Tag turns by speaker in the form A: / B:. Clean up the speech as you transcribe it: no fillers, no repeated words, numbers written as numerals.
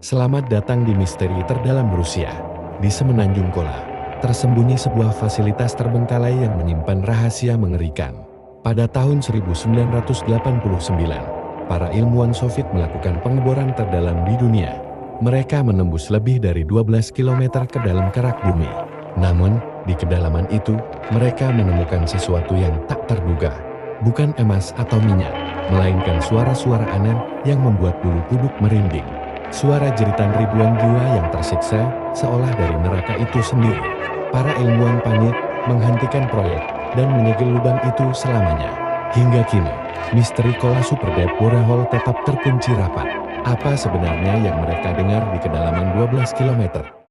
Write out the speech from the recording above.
A: Selamat datang di misteri terdalam Rusia. Di semenanjung Kola, tersembunyi sebuah fasilitas terbengkalai yang menyimpan rahasia mengerikan. Pada tahun 1989, para ilmuwan Soviet melakukan pengeboran terdalam di dunia. Mereka menembus lebih dari 12 km ke dalam kerak bumi. Namun, di kedalaman itu, mereka menemukan sesuatu yang tak terduga. Bukan emas atau minyak, melainkan suara-suara aneh yang membuat bulu kuduk merinding. Suara jeritan ribuan jiwa yang tersiksa, seolah dari neraka itu sendiri. Para ilmuwan panik, menghentikan proyek, dan menyegel lubang itu selamanya. Hingga kini, misteri Kola Super Deep Borehole tetap terkunci rapat. Apa sebenarnya yang mereka dengar di kedalaman 12 km?